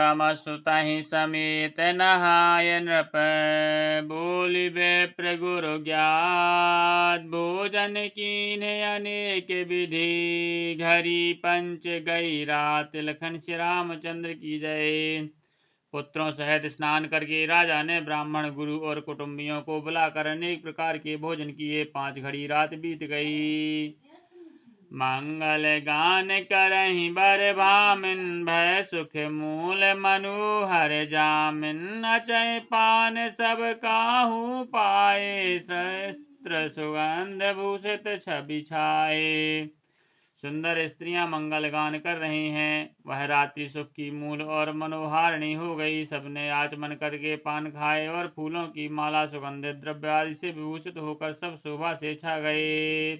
रमसुतहि समेत नहाय नृप। बोली विप्र गुरु ज्ञात भोजन कीन्हे अनेक विधि। घरी पंच गई रात लखन श्री रामचंद्र की जय। पुत्रों सहित स्नान करके राजा ने ब्राह्मण गुरु और कुटुंबियों को बुलाकर अनेक प्रकार के भोजन किए। 5 घड़ी रात बीत गई। मंगल गान करहि बर भामिन भय सुख मूल मनोहर जामिन। अचय पान सब काहू पाए शस्त्र सुगंध भूषित छवि छाए। सुंदर स्त्रियां मंगल गान कर रही हैं। वह रात्रि सुख की मूल और मनोहारिणी हो गई। सबने आचमन करके पान खाए और फूलों की माला सुगंधित द्रव्य आदि से विभूषित होकर सब शोभा से छा गए।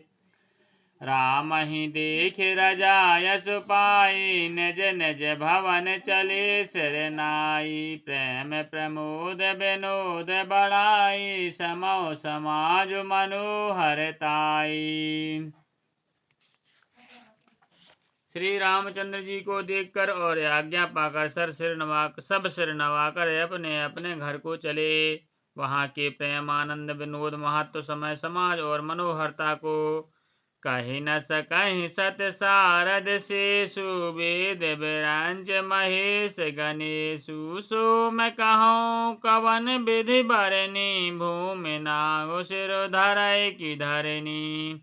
राम ही देख रजा यश पाई निज निज भवन चले सिर नाई। प्रेम प्रमोद विनोद बढ़ाई समो समाज मनोहरताई। श्री रामचंद्र जी को देखकर और आज्ञा पाकर सब सिर नवाकर अपने अपने घर को चले। वहां के प्रेम आनंद विनोद महत्व समय समाज और मनोहरता को कही न सकहि सत सारद शेषु। वेद विरंच महेश गणेशु सो मैं कहूँ कवन विधि बरनी। भूमि नागो सिर धरय की धरनी।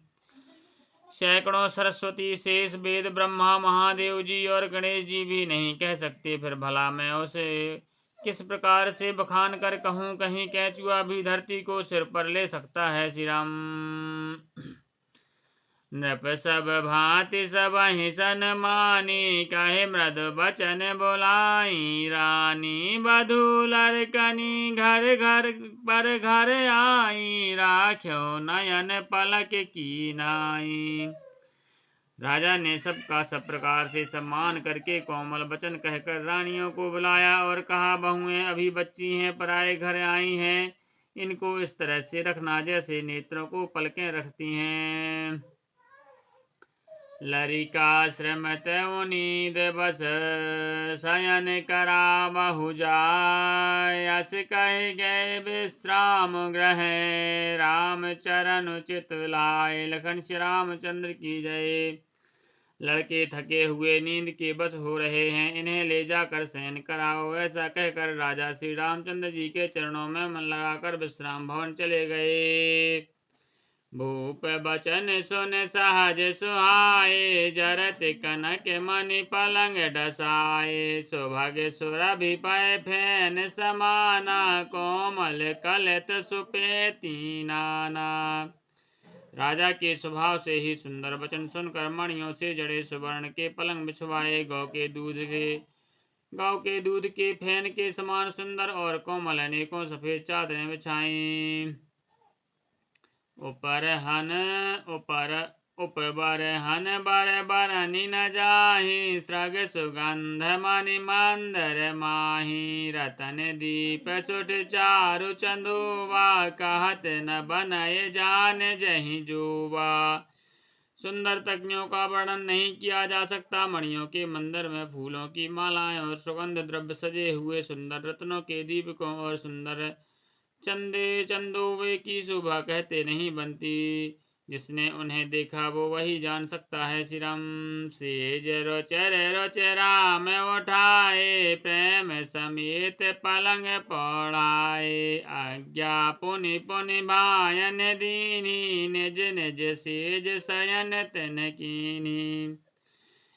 सैकड़ों सरस्वती शेष वेद ब्रह्मा महादेव जी और गणेश जी भी नहीं कह सकते। फिर भला मैं उसे किस प्रकार से बखान कर कहूँ। कहीं कैचुआ भी धरती को सिर पर ले सकता है। श्री राम। नृप सब भांति सब ही सन्मानी कहे मृदु बचन बोलाई। रानी बधू लड़कनी घर घर पर घर आई। राख्यो नयन पलक की नाई। राजा ने सबका सब प्रकार से सम्मान करके कोमल वचन कहकर रानियों को बुलाया और कहा, बहुएं अभी बच्ची हैं, पराए घर आई हैं। इनको इस तरह से रखना जैसे नेत्रों को पलकें रखती हैं। लरिकाश्रमत उनीद बस शयन करा बहु जाय। यस कह गए विश्राम ग्रह राम चरण उचित लाए। लखन श्री रामचंद्र की जय। लड़के थके हुए नींद के बस हो रहे हैं, इन्हें ले जाकर शयन कराओ। ऐसा कहकर राजा श्री रामचंद्र जी के चरणों में मन लगाकर विश्राम भवन चले गए। भूप बचन सुन सहज सुहाए। जरत कनक मणि पलंग डसाए। सुभग सुरभि पय फैन समाना। कोमल कलत सुपेती नाना। राजा के स्वभाव से ही सुंदर वचन सुनकर मणियों से जड़े सुवर्ण के पलंग बिछवाए। गौ के दूध के फैन के समान सुंदर और कोमल अनेकों सफेद चादरें बिछाई। ऊपर हन बर बरनी न जाहि। सृग सुगंध मणि मंदर माही। रतन दीप सुठ चारु चंदोवा। कहत न बनय जान जहि जोवा। सुंदर तकियों का वर्णन नहीं किया जा सकता। मणियों के मंदिर में फूलों की मालाएं और सुगंध द्रव्य सजे हुए। सुंदर रत्नों के दीपकों और सुंदर चंदोवे की शोभा कहते नहीं बनती। जिसने उन्हें देखा वो वही जान सकता है। श्री राम। सेज रोच राम उठाए। प्रेम समेत पलंग पौड़ाए। आज्ञा पुनि पुनि भायन दीनी। निज निज सेज शयन तन कीनी।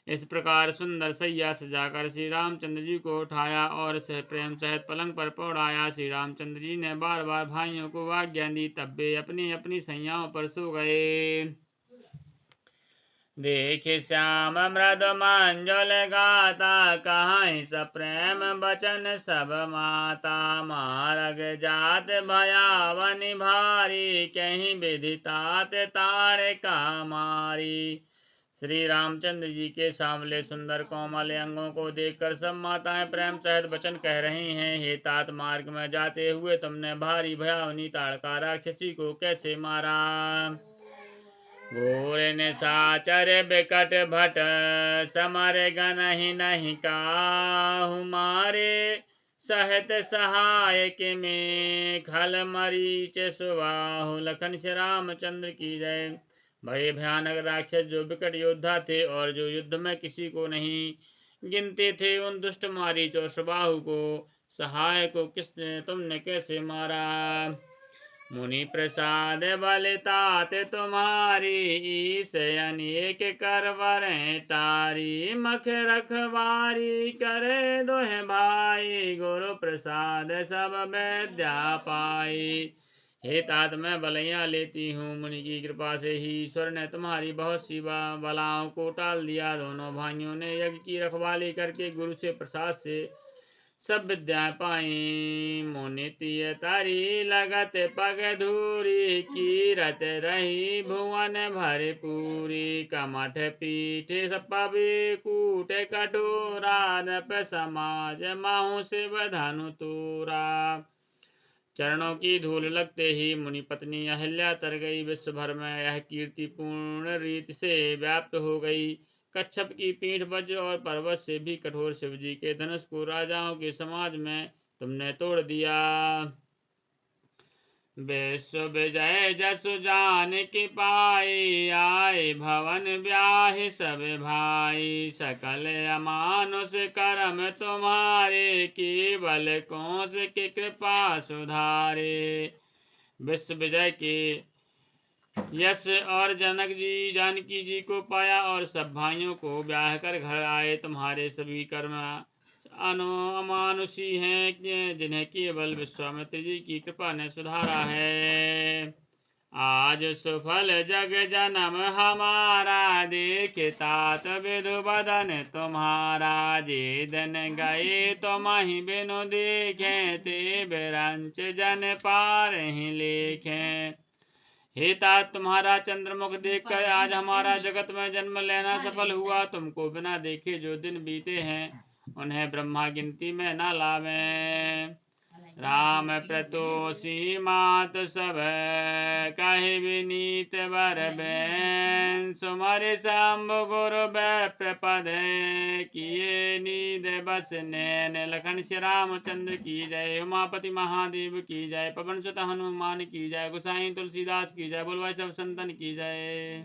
इस प्रकार सुंदर सैया सजाकर श्री रामचंद्र जी को उठाया और प्रेम सहित पलंग पर पौड़ाया। श्री रामचंद्र जी ने बार बार भाइयों को आज्ञा दी, तब वे अपनी अपनी सैयाओं पर सो गए। देखे श्याम मृद मंजुल गाता। कहाई सप्रेम बचन सब माता। मारग जात भयावनि भारी। कहीं विदितात ताड़ का मारी। श्री रामचंद्र जी के सांवले सुंदर कोमल अंगों को देखकर सब माताएं प्रेम सहित वचन कह रही हैं। हे तात, मार्ग में जाते हुए तुमने भारी भयावनी ताड़का राक्षसी को कैसे मारा। घोर निशाचर बिकट भट समर गन ही नहीं काहू मारे सहत सहायक में खल मरीच सुबाहु। लखन श्री रामचंद्र की जय। बड़े भयानक राक्षस जो विकट योद्धा थे और जो युद्ध में किसी को नहीं गिनते थे, उन दुष्ट मारीच और सुबाहु को सहाय को तुमने कैसे मारा। मुनि प्रसाद बलितात तुम्हारी ईस अनेक करवर टारी। मख रखवारी करे दोहे भाई गुरु प्रसाद सब विद्या पाई। हे तात मैं बलैया लेती हूँ, मुनि की कृपा से ही ईश्वर ने तुम्हारी बहुत सी बलाओं को टाल दिया। दोनों भाइयों ने यज्ञ की रखवाली करके गुरु से प्रसाद से सब विद्या पाई। मुनि तारी लगत पग धूरी कीरत रही भुवन भर पूरी। कमठ पीठ सपबे कूट कटोरा नप समाज माहु शिव धनु तोरा। चरणों की धूल लगते ही मुनि पत्नी अहिल्या तर गई। विश्व भर में यह कीर्ति पूर्ण रीति से व्याप्त हो गई। कच्छप की पीठ वज्र और पर्वत से भी कठोर शिव जी के धनुष को राजाओं के समाज में तुमने तोड़ दिया। विश्व विजय जसु जान की पाई आए भवन ब्याह सब भाई। सकल अमानुष कर्म तुम्हारे केवल कौश की कृपा सुधारे। विश्व विजय के यश और जानकी जी को पाया और सब भाइयों को ब्याह कर घर आए। तुम्हारे सभी कर्म अमानुषी हैं, जिन्हें केवल विश्वामित्र जी की कृपा ने सुधारा है। आज सुफल जग जन्म हमारा देखे तात विधु बदन तुम्हारा। जे दिन गए तो मही बिनु देखे ते बिरंच जन पार ही लेखे। हे तात तुम्हारा चंद्रमुख देखकर आज हमारा जगत में जन्म लेना सफल हुआ। तुमको बिना देखे जो दिन बीते हैं उन्हें ब्रह्मा गिनती में न लावे। राम प्रतोषी मात सब कहे विनीत वर बैन। सुमरि शंभु गुरु प्रपद किए नीद बस नैन। लखन श्री रामचंद्र की जय। उमापति महादेव की जय। पवन सुत हनुमान की जय। गोसाई तुलसीदास की जय। बोल भाई सब संतन की जय।